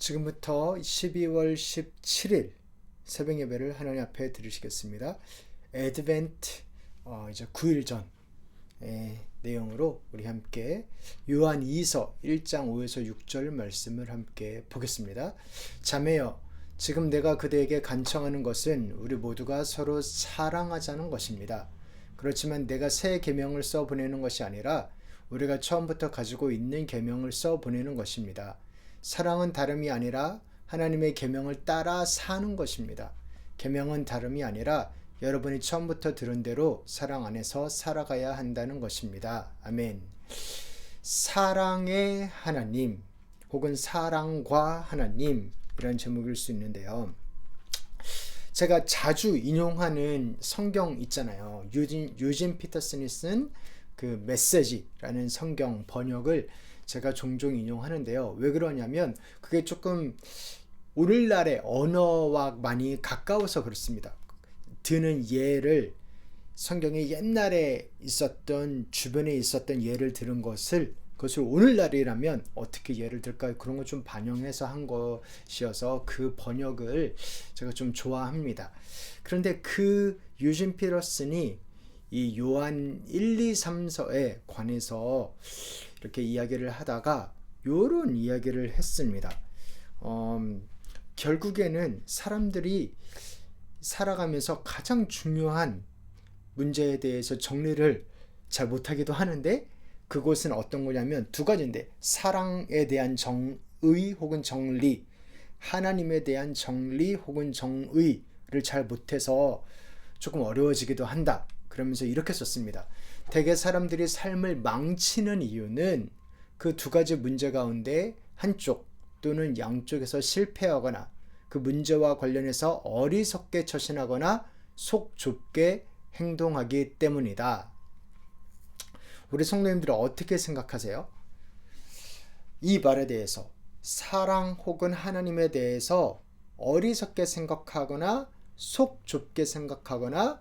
지금부터 12월 17일 새벽 예배를 하나님 앞에 드리시겠습니다. 애드벤트 이제 9일 전의 내용으로 우리 함께 요한 2서 1장 5에서 6절 말씀을 함께 보겠습니다. 자매여, 지금 내가 그대에게 간청하는 것은 우리 모두가 서로 사랑하자는 것입니다. 그렇지만 내가 새 계명을 써 보내는 것이 아니라 우리가 처음부터 가지고 있는 계명을 써 보내는 것입니다. 사랑은 다름이 아니라 하나님의 계명을 따라 사는 것입니다. 계명은 다름이 아니라 여러분이 처음부터 들은 대로 사랑 안에서 살아가야 한다는 것입니다. 아멘. 사랑의 하나님 혹은 사랑과 하나님, 이런 제목일 수 있는데요. 제가 자주 인용하는 성경 있잖아요. 유진 피터슨이 쓴 그 메시지라는 성경 번역을 제가 종종 인용하는데요. 왜 그러냐면 그게 조금 오늘날의 언어와 많이 가까워서 그렇습니다. 드는 예를, 성경에 옛날에 있었던, 주변에 있었던 예를 들은 그것을 오늘날이라면 어떻게 예를 들까요? 그런 거 좀 반영해서 한 것이어서 그 번역을 제가 좀 좋아합니다. 그런데 그 유진 피터슨이 이 요한 1, 2, 3서에 관해서 이렇게 이야기를 하다가 요런 이야기를 했습니다. 결국에는 사람들이 살아가면서 가장 중요한 문제에 대해서 정리를 잘 못하기도 하는데, 그것은 어떤 거냐면 두 가지인데, 사랑에 대한 정의 혹은 정리, 하나님에 대한 정리 혹은 정의를 잘 못해서 조금 어려워지기도 한다. 그러면서 이렇게 썼습니다. 대개 사람들이 삶을 망치는 이유는 그 두 가지 문제 가운데 한쪽 또는 양쪽에서 실패하거나 그 문제와 관련해서 어리석게 처신하거나 속 좁게 행동하기 때문이다. 우리 성도님들은 어떻게 생각하세요? 이 말에 대해서, 사랑 혹은 하나님에 대해서 어리석게 생각하거나 속 좁게 생각하거나,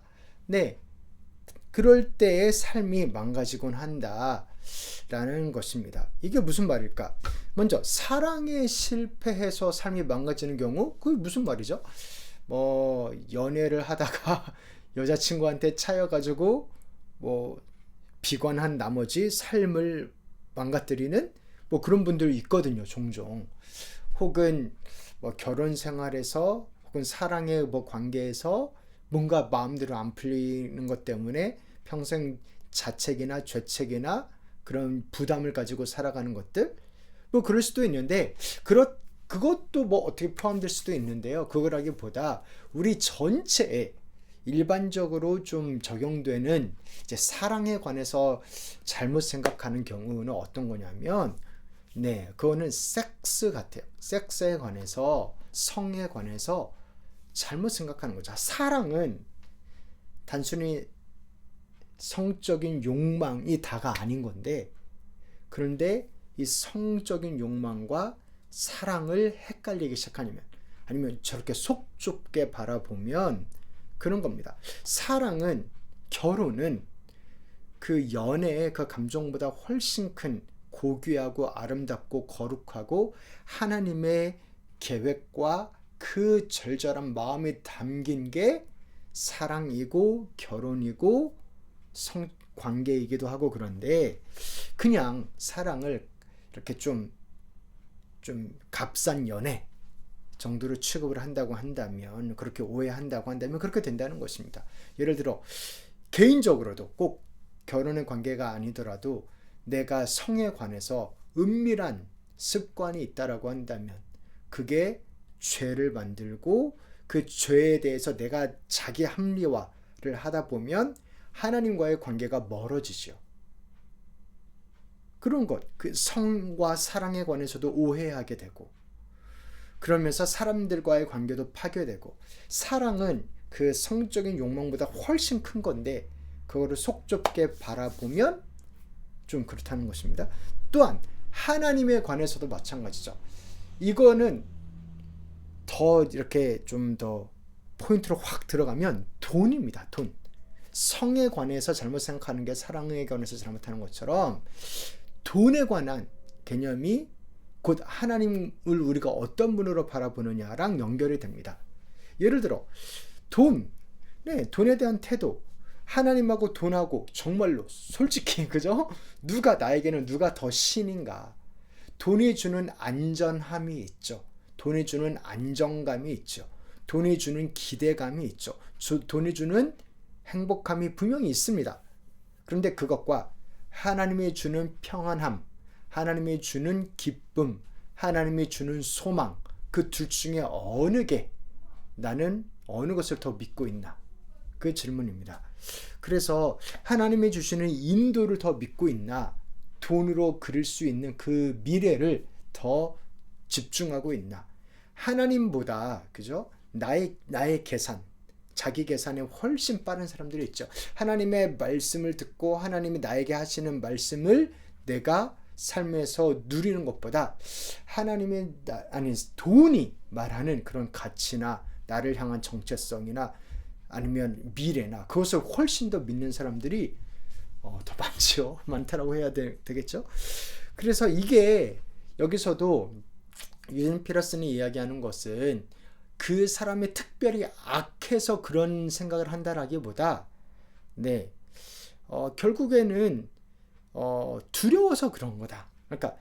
그럴 때의 삶이 망가지곤 한다 라는 것입니다. 이게 무슨 말일까? 먼저, 사랑에 실패해서 삶이 망가지는 경우, 그게 무슨 말이죠? 연애를 하다가 여자친구한테 차여가지고 비관한 나머지 삶을 망가뜨리는 그런 분들이 있거든요, 종종. 혹은 결혼 생활에서 혹은 사랑의 관계에서 뭔가 마음대로 안 풀리는 것 때문에 평생 자책이나 죄책이나 그런 부담을 가지고 살아가는 것들, 그럴 수도 있는데, 그것도 어떻게 포함될 수도 있는데요. 그거라기보다 우리 전체에 일반적으로 좀 적용되는 이제 사랑에 관해서 잘못 생각하는 경우는 어떤 거냐면, 그거는 섹스 같아요. 섹스에 관해서, 성에 관해서 잘못 생각하는 거죠. 사랑은 단순히 성적인 욕망이 다가 아닌 건데, 그런데 이 성적인 욕망과 사랑을 헷갈리기 시작하면, 아니면 저렇게 속 좁게 바라보면 그런 겁니다. 사랑은, 결혼은 그 연애의 그 감정보다 훨씬 큰 고귀하고 아름답고 거룩하고 하나님의 계획과 그 절절한 마음이 담긴 게 사랑이고 결혼이고 성관계이기도 하고, 그런데 그냥 사랑을 이렇게 좀 값싼 연애 정도로 취급을 한다고 한다면, 그렇게 오해한다고 한다면 그렇게 된다는 것입니다. 예를 들어 개인적으로도 꼭 결혼의 관계가 아니더라도 내가 성에 관해서 은밀한 습관이 있다라고 한다면 그게 죄를 만들고, 그 죄에 대해서 내가 자기 합리화를 하다 보면 하나님과의 관계가 멀어지죠. 그런 것, 그 성과 사랑에 관해서도 오해하게 되고, 그러면서 사람들과의 관계도 파괴되고, 사랑은 그 성적인 욕망보다 훨씬 큰 건데 그거를 속 좁게 바라보면 좀 그렇다는 것입니다. 또한 하나님에 관해서도 마찬가지죠. 이거는 더 이렇게 좀 더 포인트로 확 들어가면 돈입니다. 돈. 성에 관해서 잘못 생각하는 게 사랑에 관해서 잘못하는 것처럼, 돈에 관한 개념이 곧 하나님을 우리가 어떤 분으로 바라보느냐랑 연결이 됩니다. 예를 들어 돈에 대한 태도, 하나님하고 돈하고 정말로 솔직히 그죠? 나에게는 누가 더 신인가? 돈이 주는 안전함이 있죠. 돈이 주는 안정감이 있죠. 돈이 주는 기대감이 있죠. 돈이 주는 행복함이 분명히 있습니다. 그런데 그것과 하나님이 주는 평안함, 하나님이 주는 기쁨, 하나님이 주는 소망, 그 둘 중에 나는 어느 것을 더 믿고 있나? 그 질문입니다. 그래서 하나님이 주시는 인도를 더 믿고 있나? 돈으로 그릴 수 있는 그 미래를 더 집중하고 있나? 하나님보다 그죠? 나의 계산, 자기 계산에 훨씬 빠른 사람들이 있죠. 하나님의 말씀을 듣고 하나님이 나에게 하시는 말씀을 내가 삶에서 누리는 것보다 돈이 말하는 그런 가치나 나를 향한 정체성이나 아니면 미래나 그것을 훨씬 더 믿는 사람들이 더 많죠. 많다라고 해야 되겠죠. 그래서 이게 여기서도 유진 피터슨이 이야기하는 것은 그 사람이 특별히 악해서 그런 생각을 한다라기보다 결국에는 두려워서 그런 거다. 그러니까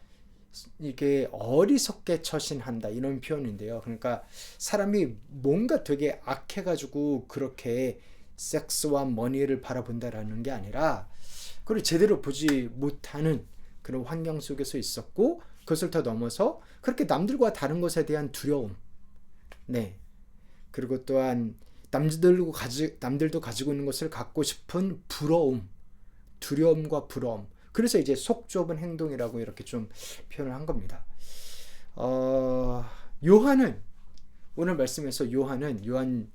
이게 어리석게 처신한다 이런 표현인데요. 그러니까 사람이 뭔가 되게 악해가지고 그렇게 섹스와 머니를 바라본다라는 게 아니라 그걸 제대로 보지 못하는 그런 환경 속에서 있었고 그것을 더 넘어서 그렇게 남들과 다른 것에 대한 두려움, 그리고 또한 남들도 가지고 있는 것을 갖고 싶은 부러움, 두려움과 부러움. 그래서 이제 속 좁은 행동이라고 이렇게 좀 표현을 한 겁니다. 요한은 오늘 말씀에서 요한은 요한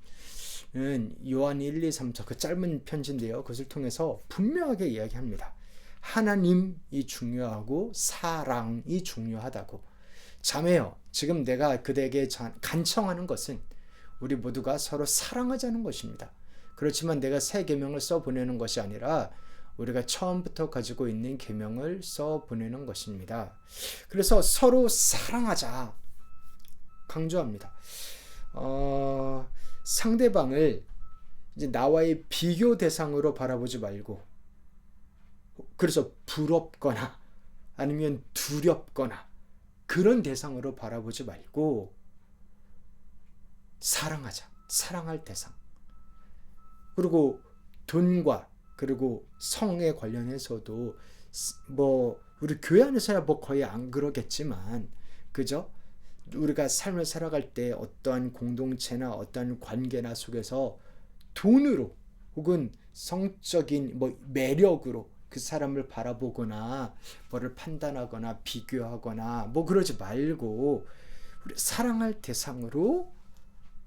1, 2, 3, 4 그 짧은 편지인데요. 그것을 통해서 분명하게 이야기합니다. 하나님이 중요하고 사랑이 중요하다고. 자매요, 지금 내가 그대에게 간청하는 것은 우리 모두가 서로 사랑하자는 것입니다. 그렇지만 내가 새 계명을 써보내는 것이 아니라 우리가 처음부터 가지고 있는 계명을 써보내는 것입니다. 그래서 서로 사랑하자 강조합니다. 상대방을 이제 나와의 비교 대상으로 바라보지 말고, 그래서 부럽거나 아니면 두렵거나 그런 대상으로 바라보지 말고 사랑하자. 사랑할 대상. 그리고 돈과 그리고 성에 관련해서도 우리 교회 안에서야 거의 안 그러겠지만 그죠? 우리가 삶을 살아갈 때 어떠한 공동체나 어떠한 관계나 속에서 돈으로 혹은 성적인 매력으로 그 사람을 바라보거나 뭐를 판단하거나 비교하거나 그러지 말고 우리 사랑할 대상으로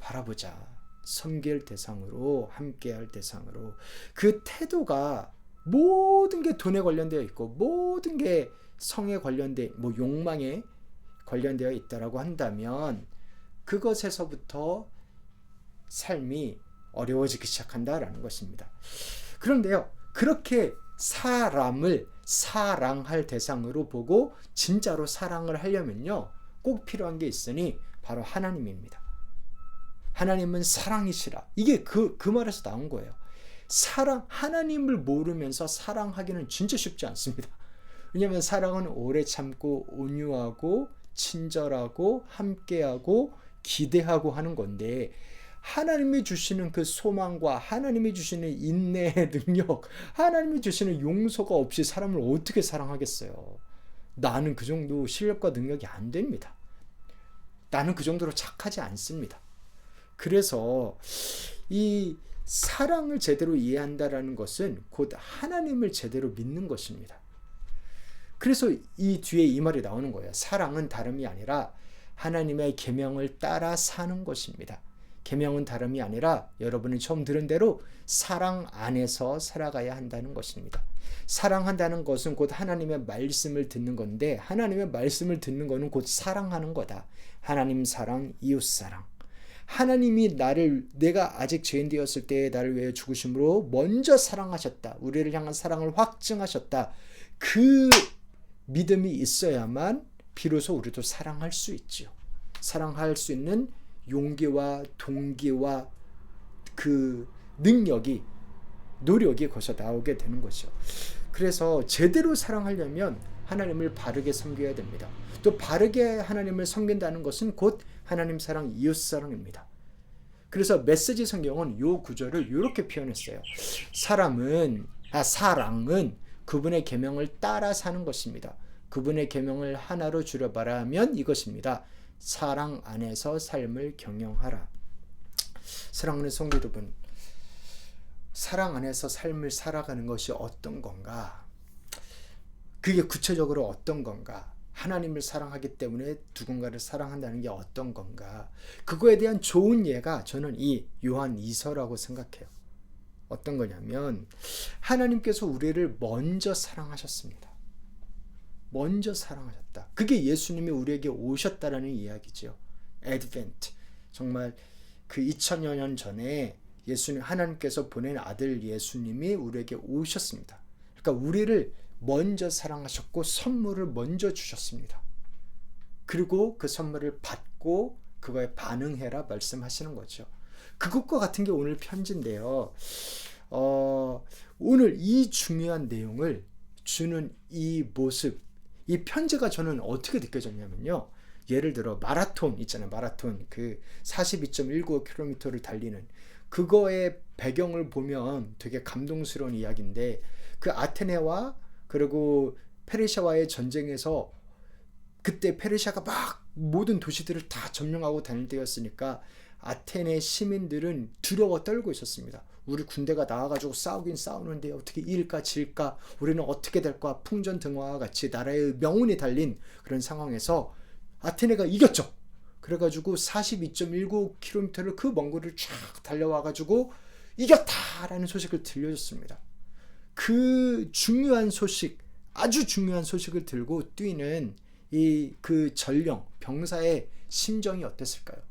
바라보자. 섬길 대상으로, 함께할 대상으로. 그 태도가 모든 게 돈에 관련되어 있고 모든 게 성에 관련돼 욕망에 관련되어 있다라고 한다면 그것에서부터 삶이 어려워지기 시작한다라는 것입니다. 그런데요, 그렇게 사람을 사랑할 대상으로 보고 진짜로 사랑을 하려면요, 꼭 필요한 게 있으니 바로 하나님입니다. 하나님은 사랑이시라. 이게 그 말에서 나온 거예요. 하나님을 모르면서 사랑하기는 진짜 쉽지 않습니다. 왜냐하면 사랑은 오래 참고 온유하고 친절하고 함께하고 기대하고 하는 건데, 하나님이 주시는 그 소망과 하나님이 주시는 인내의 능력, 하나님이 주시는 용서가 없이 사람을 어떻게 사랑하겠어요? 나는 그 정도 실력과 능력이 안 됩니다. 나는 그 정도로 착하지 않습니다. 그래서 이 사랑을 제대로 이해한다라는 것은 곧 하나님을 제대로 믿는 것입니다. 그래서 이 뒤에 이 말이 나오는 거예요. 사랑은 다름이 아니라 하나님의 계명을 따라 사는 것입니다. 계명은 다름이 아니라 여러분이 처음 들은 대로 사랑 안에서 살아가야 한다는 것입니다. 사랑한다는 것은 곧 하나님의 말씀을 듣는 건데, 하나님의 말씀을 듣는 것은 곧 사랑하는 거다. 하나님 사랑, 이웃 사랑. 하나님이 내가 아직 죄인 되었을 때에 나를 위해 죽으심으로 먼저 사랑하셨다. 우리를 향한 사랑을 확증하셨다. 그 믿음이 있어야만 비로소 우리도 사랑할 수 있지요. 사랑할 수 있는 용기와 동기와 그 능력이, 노력이 거기서 나오게 되는 것이요. 그래서 제대로 사랑하려면 하나님을 바르게 섬겨야 됩니다. 또 바르게 하나님을 섬긴다는 것은 곧 하나님 사랑, 이웃 사랑입니다. 그래서 메시지 성경은 이 구절을 이렇게 표현했어요. 사랑은 그분의 계명을 따라 사는 것입니다. 그분의 계명을 하나로 줄여말하면 이것입니다. 사랑 안에서 삶을 경영하라. 사랑하는 성도 여러분, 사랑 안에서 삶을 살아가는 것이 어떤 건가? 그게 구체적으로 어떤 건가? 하나님을 사랑하기 때문에 누군가를 사랑한다는 게 어떤 건가? 그거에 대한 좋은 예가 저는 이 요한 2서라고 생각해요. 어떤 거냐면 하나님께서 우리를 먼저 사랑하셨습니다. 먼저 사랑하셨다. 그게 예수님이 우리에게 오셨다라는 이야기죠. 애드벤트. 정말 그 2000여 년 전에 예수님, 하나님께서 보낸 아들 예수님이 우리에게 오셨습니다. 그러니까 우리를 먼저 사랑하셨고 선물을 먼저 주셨습니다. 그리고 그 선물을 받고 그거에 반응해라 말씀하시는 거죠. 그것과 같은 게 오늘 편지인데요. 오늘 이 중요한 내용을 주는 이 모습, 이 편지가 저는 어떻게 느껴졌냐면요. 예를 들어 마라톤 있잖아요. 마라톤 그 42.195km를 달리는 그거의 배경을 보면 되게 감동스러운 이야기인데, 그 아테네와 그리고 페르시아와의 전쟁에서 그때 페르시아가 막 모든 도시들을 다 점령하고 다닐 때였으니까 아테네 시민들은 두려워 떨고 있었습니다. 우리 군대가 나와가지고 싸우긴 싸우는데 어떻게 이길까 질까, 우리는 어떻게 될까, 풍전등화와 같이 나라의 명운이 달린 그런 상황에서 아테네가 이겼죠. 그래가지고 42.19km를 그 먼 거리를 쫙 달려와가지고 이겼다라는 소식을 들려줬습니다. 그 중요한 소식, 아주 중요한 소식을 들고 뛰는 그 전령 병사의 심정이 어땠을까요?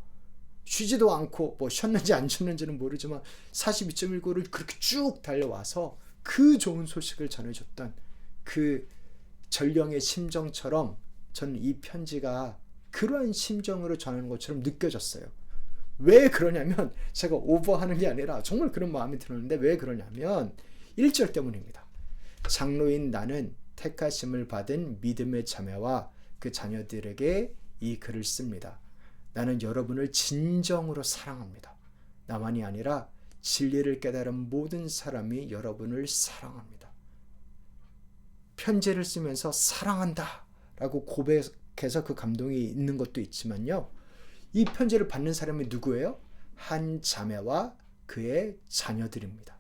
쉬지도 않고 뭐 쉬었는지 안 쉬었는지는 모르지만 42.19를 그렇게 쭉 달려와서 그 좋은 소식을 전해줬던 그 전령의 심정처럼 저는 이 편지가 그러한 심정으로 전하는 것처럼 느껴졌어요. 왜 그러냐면 제가 오버하는 게 아니라 정말 그런 마음이 들었는데, 왜 그러냐면 1절 때문입니다. 장로인 나는 택하심을 받은 믿음의 자매와 그 자녀들에게 이 글을 씁니다. 나는 여러분을 진정으로 사랑합니다. 나만이 아니라 진리를 깨달은 모든 사람이 여러분을 사랑합니다. 편지를 쓰면서 사랑한다 라고 고백해서 그 감동이 있는 것도 있지만요, 이 편지를 받는 사람이 누구예요? 한 자매와 그의 자녀들입니다.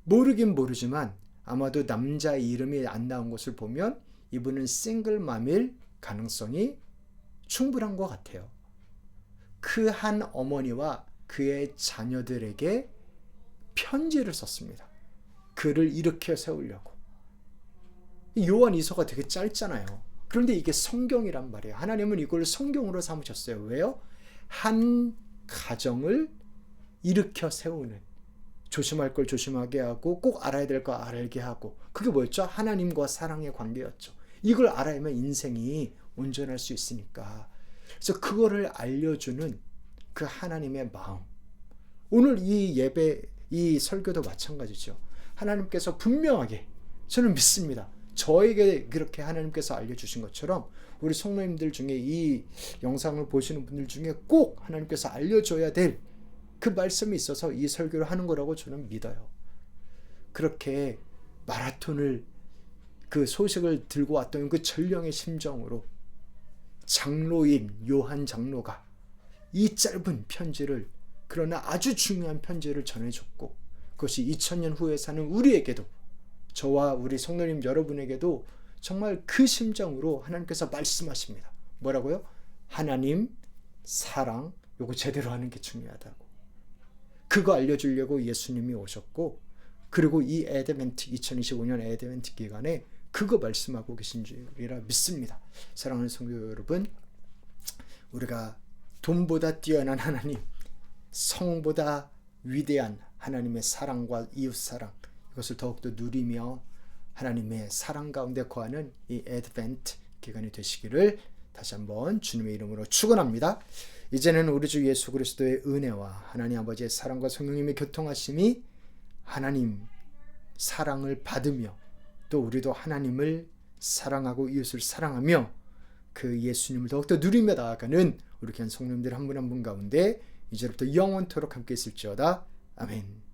모르긴 모르지만 아마도 남자 이름이 안 나온 것을 보면 이분은 싱글맘일 가능성이 충분한 것 같아요. 그 한 어머니와 그의 자녀들에게 편지를 썼습니다. 글을 일으켜 세우려고. 요한 2서가 되게 짧잖아요. 그런데 이게 성경이란 말이에요. 하나님은 이걸 성경으로 삼으셨어요. 왜요? 한 가정을 일으켜 세우는, 조심할 걸 조심하게 하고 꼭 알아야 될 거 알게 하고, 그게 뭐였죠? 하나님과 사랑의 관계였죠. 이걸 알아야만 인생이 온전할 수 있으니까. 그래서 그거를 알려주는 그 하나님의 마음. 오늘 이 예배, 이 설교도 마찬가지죠. 하나님께서 분명하게, 저는 믿습니다, 저에게 그렇게 하나님께서 알려주신 것처럼 우리 성도님들 중에, 이 영상을 보시는 분들 중에 꼭 하나님께서 알려줘야 될 그 말씀이 있어서 이 설교를 하는 거라고 저는 믿어요. 그렇게 마라톤을, 그 소식을 들고 왔던 그 전령의 심정으로 장로인 요한 장로가 이 짧은 편지를, 그러나 아주 중요한 편지를 전해줬고, 그것이 2000년 후에 사는 우리에게도, 저와 우리 성도님 여러분에게도 정말 그 심정으로 하나님께서 말씀하십니다. 뭐라고요? 하나님 사랑, 요거 제대로 하는 게 중요하다고. 그거 알려주려고 예수님이 오셨고, 그리고 이 애드벤트 2025년 애드벤트 기간에 그거 말씀하고 계신 줄이라 믿습니다. 사랑하는 성도 여러분, 우리가 돈보다 뛰어난 하나님, 성보다 위대한 하나님의 사랑과 이웃사랑, 이것을 더욱더 누리며 하나님의 사랑 가운데 거하는 이 애드벤트 기간이 되시기를 다시 한번 주님의 이름으로 축원합니다. 이제는 우리 주 예수 그리스도의 은혜와 하나님 아버지의 사랑과 성령님의 교통하심이 하나님 사랑을 받으며 또 우리도 하나님을 사랑하고 이웃을 사랑하며 그 예수님을 더욱더 누리며 나아가는 우리 귀한 성령님들 한 분 한 분 가운데 이제부터 영원토록 함께 있을지어다. 아멘.